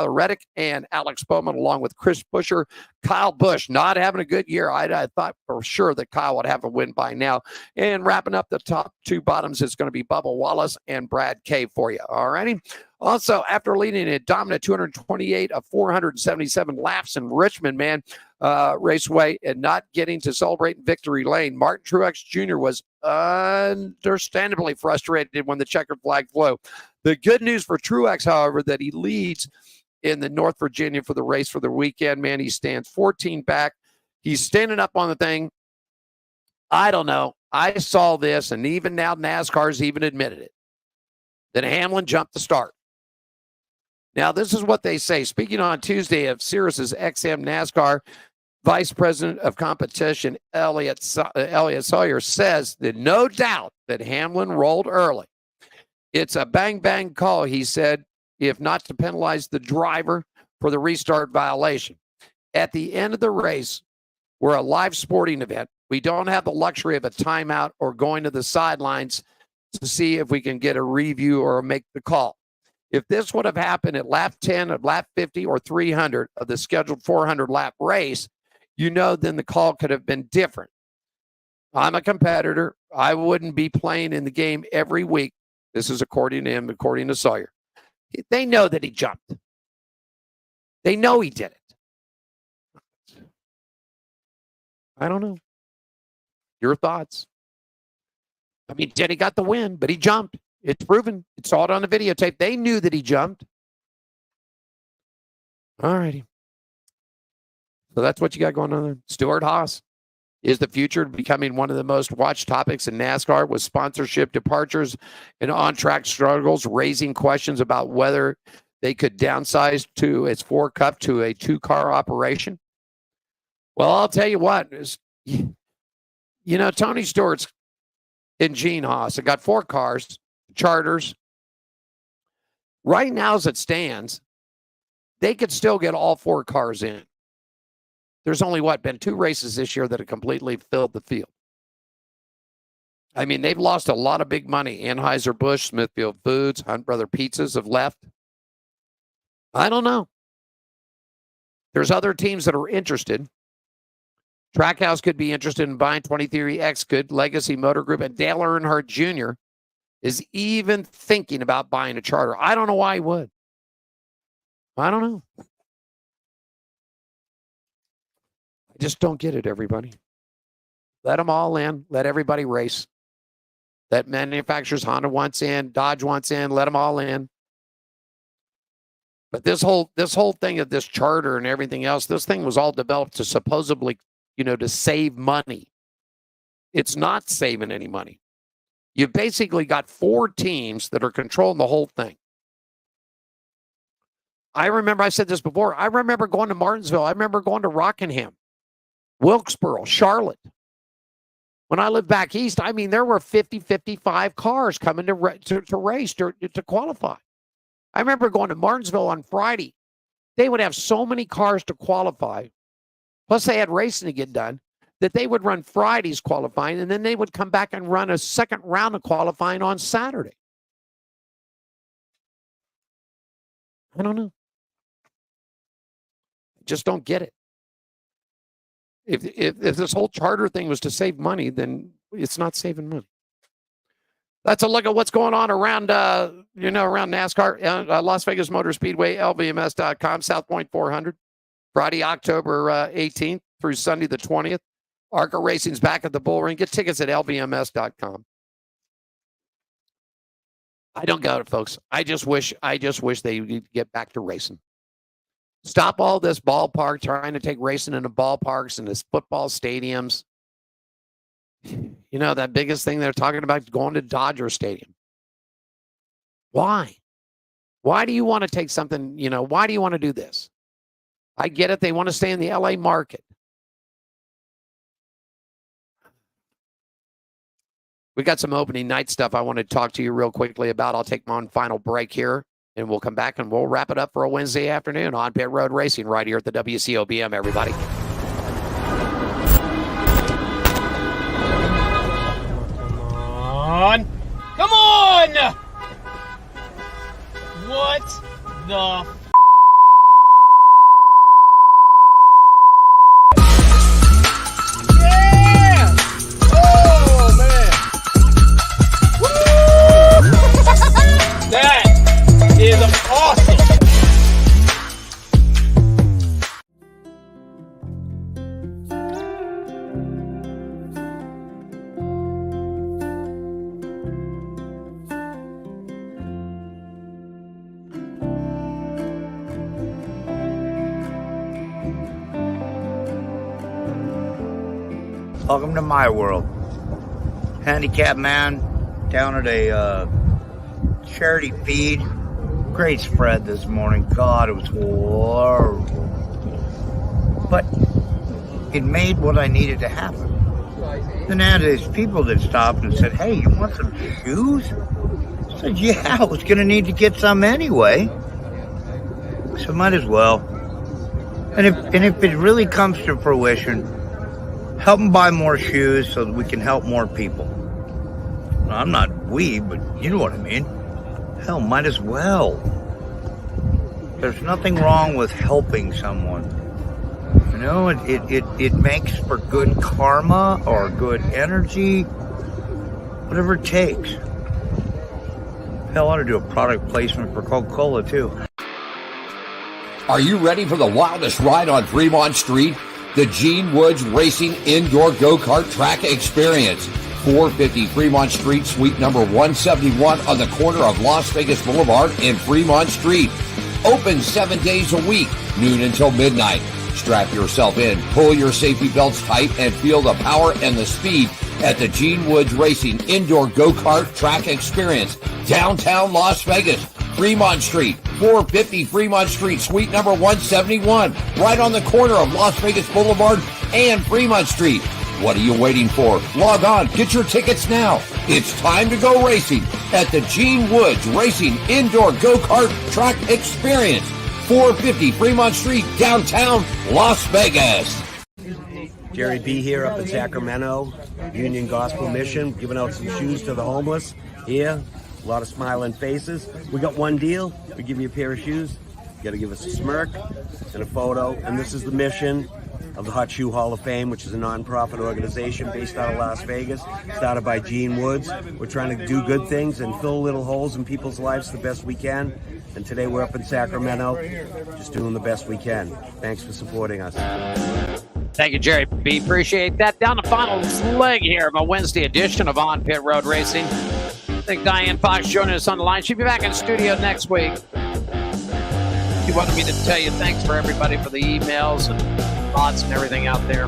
Reddick, and Alex Bowman, along with Chris Buescher. Kyle Busch not having a good year. I thought for sure that Kyle would have a win by now. And wrapping up the top 2 bottoms, it's going to be Bubba Wallace and Brad K for you. All righty. Also, after leading a dominant 228 of 477 laps in Richmond, man, Raceway, and not getting to celebrate in victory lane, Martin Truex Jr. was understandably frustrated when the checkered flag flew. The good news for Truex, however, that he leads in the North Virginia for the race for the weekend, man. He stands 14 back. He's standing up on the thing. I don't know. I saw this, and even now NASCAR's even admitted it, that Hamlin jumped the start. Now, this is what they say. Speaking on Tuesday of Sirius's XM NASCAR, Vice President of Competition Elliot Sawyer says that no doubt that Hamlin rolled early. It's a bang-bang call, he said, if not to penalize the driver for the restart violation. At the end of the race, we're a live sporting event. We don't have the luxury of a timeout or going to the sidelines to see if we can get a review or make the call. If this would have happened at lap 10 of lap 50 or 300 of the scheduled 400-lap race, you know then the call could have been different. I'm a competitor. I wouldn't be playing in the game every week. This is according to him, according to Sawyer. They know that he jumped. They know he did it. I don't know. Your thoughts? I mean, Denny got the win, but he jumped. It's proven. It's all on the videotape. They knew that he jumped. All righty. So that's what you got going on there. Stuart Haas. Is the future becoming one of the most watched topics in NASCAR, with sponsorship departures and on-track struggles raising questions about whether they could downsize to its 4-cup to a 2-car operation? Well, I'll tell you what. You know, Tony Stewart's and Gene Haas have got 4 cars, charters. Right now, as it stands, they could still get all 4 cars in. There's only, been 2 races this year that have completely filled the field. I mean, they've lost a lot of big money. Anheuser-Busch, Smithfield Foods, Hunt Brother Pizzas have left. I don't know. There's other teams that are interested. Trackhouse could be interested in buying 23X, could Legacy Motor Group, and Dale Earnhardt Jr. is even thinking about buying a charter. I don't know why he would. I don't know. I just don't get it, everybody. Let them all in. Let everybody race. That manufacturers, Honda wants in, Dodge wants in, let them all in. But this whole thing of this charter and everything else, this thing was all developed to supposedly, to save money. It's not saving any money. You've basically got 4 teams that are controlling the whole thing. I remember, I said this before, I remember going to Martinsville. I remember going to Rockingham, Wilkesboro, Charlotte. When I lived back east, I mean, there were 50, 55 cars coming to race, to qualify. I remember going to Martinsville on Friday. They would have so many cars to qualify, plus they had racing to get done, that they would run Fridays qualifying, and then they would come back and run a second round of qualifying on Saturday. I don't know. I just don't get it. If this whole charter thing was to save money, then it's not saving money. That's a look at what's going on around, around NASCAR, Las Vegas Motor Speedway, LVMS.com, South Point 400, Friday, October 18th through Sunday the 20th. ARCA Racing's back at the Bull Ring. Get tickets at LVMS.com. I don't got it, folks. I just wish they would get back to racing. Stop all this ballpark, trying to take racing into ballparks and this football stadiums. That biggest thing they're talking about, going to Dodger Stadium. Why? Why do you want to take something, why do you want to do this? I get it. They want to stay in the LA market. We got some opening night stuff I want to talk to you real quickly about. I'll take my own final break here, and we'll come back and we'll wrap it up for a Wednesday afternoon on Pit Road Racing right here at the WCOBM, everybody. Come on! What the yeah! Oh, man! Woo! That is awesome! Welcome to my world. Handicapped man down at a charity feed. Great spread this morning. God, it was horrible. But it made what I needed to happen. Then I had these people that stopped and said, "Hey, you want some shoes?" I said, "Yeah, I was going to need to get some anyway. So might as well." And if it really comes to fruition, help them buy more shoes so that we can help more people. I'm not we, but you know what I mean. Hell, might as well. There's nothing wrong with helping someone. It makes for good karma or good energy, whatever it takes. Hell, I ought to do a product placement for Coca-Cola too. Are you ready for the wildest ride on Fremont Street? The Gene Woods Racing Indoor Go-Kart Track Experience. 450 Fremont Street, suite number 171 on the corner of Las Vegas Boulevard and Fremont Street. Open 7 days a week, noon until midnight. Strap yourself in, pull your safety belts tight, and feel the power and the speed at the Gene Woods Racing Indoor Go-Kart Track Experience. Downtown Las Vegas, Fremont Street, 450 Fremont Street, suite number 171, right on the corner of Las Vegas Boulevard and Fremont Street. What are you waiting for? Log on, get your tickets now. It's time to go racing at the Gene Woods Racing Indoor Go-Kart Track Experience, 450 Fremont Street, downtown Las Vegas. Jerry B here up at Sacramento, Union Gospel Mission, giving out some shoes to the homeless here. A lot of smiling faces. We got one deal. We give you a pair of shoes. You got to give us a smirk and a photo. And this is the mission. of the Hot Shoe Hall of Fame, which is a nonprofit organization based out of Las Vegas, started by Gene Woods. We're trying to do good things and fill little holes in people's lives the best we can. And today we're up in Sacramento, just doing the best we can. Thanks for supporting us. Thank you, Jerry B. Appreciate that. Down the final leg here of a Wednesday edition of On Pit Road Racing. I think Diane Fox joining us on the line. She'll be back in studio next week. She wanted me to tell you thanks for everybody for the emails and thoughts and everything out there.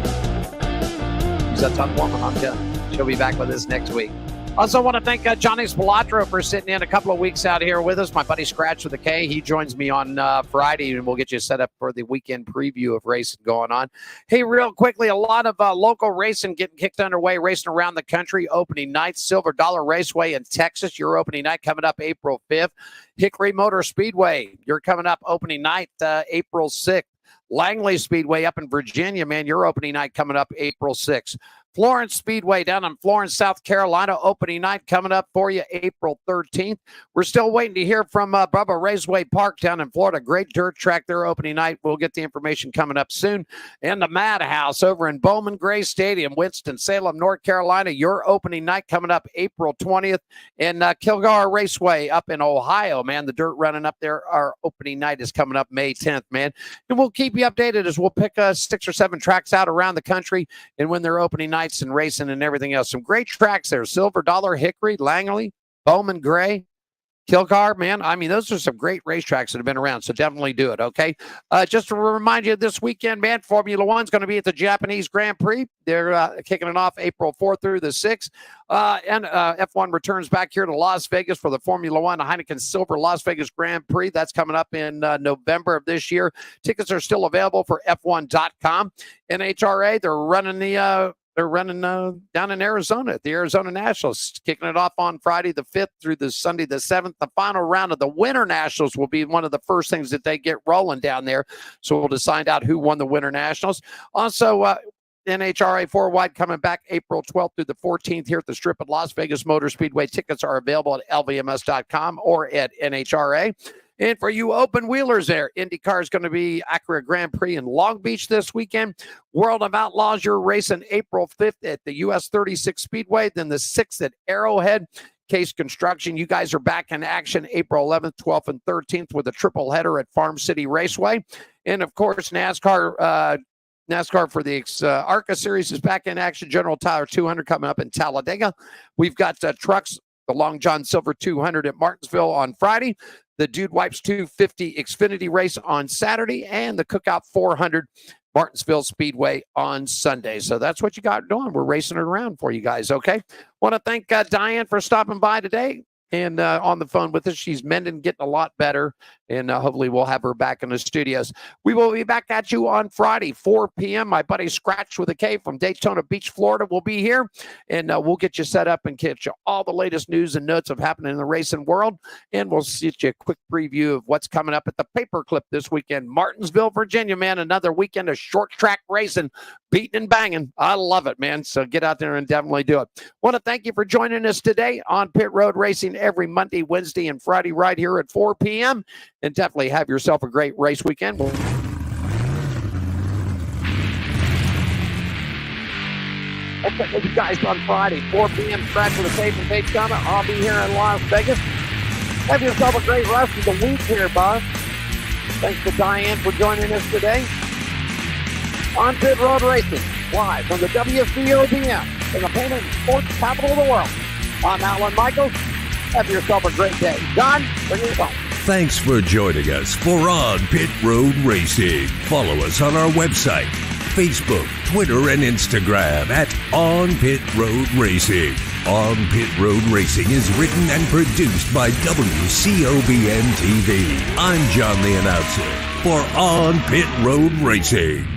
She's a tough woman, I'm telling you. She'll be back with us next week. Also want to thank Johnny Spilatro for sitting in a couple of weeks out here with us. My buddy Scratch with a K. He joins me on Friday, and we'll get you set up for the weekend preview of racing going on. Hey, real quickly, a lot of local racing getting kicked underway, racing around the country. Opening night, Silver Dollar Raceway in Texas. Your opening night coming up April 5th. Hickory Motor Speedway, you're coming up opening night April 6th. Langley Speedway up in Virginia, man, your opening night coming up April 6th. Florence Speedway down in Florence, South Carolina, opening night coming up for you April 13th. We're still waiting to hear from Bubba Raceway Park down in Florida. Great dirt track there opening night. We'll get the information coming up soon. And the Madhouse over in Bowman Gray Stadium, Winston-Salem, North Carolina. Your opening night coming up April 20th. And Kilgore Raceway up in Ohio, man. The dirt running up there. Our opening night is coming up May 10th, man. And we'll keep you updated as we'll pick 6 or 7 tracks out around the country and when they're opening nights and racing and everything else. Some great tracks there. Silver Dollar, Hickory, Langley, Bowman Gray, Kilgore, man. I mean, those are some great racetracks that have been around, so definitely do it, okay? Just to remind you, this weekend, man, Formula One's going to be at the Japanese Grand Prix. They're kicking it off April 4th through the 6th. And F1 returns back here to Las Vegas for the Formula One Heineken Silver Las Vegas Grand Prix. That's coming up in November of this year. Tickets are still available for F1.com. NHRA, they're running down in Arizona at the Arizona Nationals, kicking it off on Friday the 5th through the Sunday the 7th. The final round of the Winter Nationals will be one of the first things that they get rolling down there. So we'll decide out who won the Winter Nationals. Also, NHRA 4 Wide coming back April 12th through the 14th here at the Strip at Las Vegas Motor Speedway. Tickets are available at LVMS.com or at NHRA. And for you open wheelers there, IndyCar is going to be Acura Grand Prix in Long Beach this weekend. World of Outlaws, you're racing April 5th at the US 36 Speedway, then the 6th at Arrowhead. Case Construction, you guys are back in action April 11th, 12th, and 13th with a triple header at Farm City Raceway. And, of course, NASCAR for the ARCA Series is back in action. General Tyler 200 coming up in Talladega. We've got trucks, the Long John Silver 200 at Martinsville on Friday. The Dude Wipes 250 Xfinity race on Saturday, and the Cookout 400 Martinsville Speedway on Sunday. So that's what you got going. We're racing it around for you guys, okay? Want to thank Diane for stopping by today and on the phone with us. She's mending, getting a lot better, and hopefully we'll have her back in the studios. We will be back at you on Friday, 4 p.m. My buddy Scratch with a K from Daytona Beach, Florida will be here, and we'll get you set up and get you all the latest news and notes of happening in the racing world, and we'll get you a quick preview of what's coming up at the Paperclip this weekend. Martinsville, Virginia, man, another weekend of short track racing, beating and banging. I love it, man, so get out there and definitely do it. Want to thank you for joining us today on Pit Road Racing every Monday, Wednesday, and Friday right here at 4 p.m., and definitely have yourself a great race weekend. Okay, you guys on Friday, 4 p.m. Scratch with a K from Daytona. I'll be here in Las Vegas. Have yourself a great rest of the week here, boss. Thanks to Diane for joining us today on Pit Road Racing, live from the WCODM in the painted sports capital of the world. I'm Alan Michaels. Have yourself a great day. John, bring it home. Thanks for joining us for On Pit Road Racing. Follow us on our website, Facebook, Twitter, and Instagram at On Pit Road Racing. On Pit Road Racing is written and produced by WCOBN TV. I'm John the Announcer for On Pit Road Racing.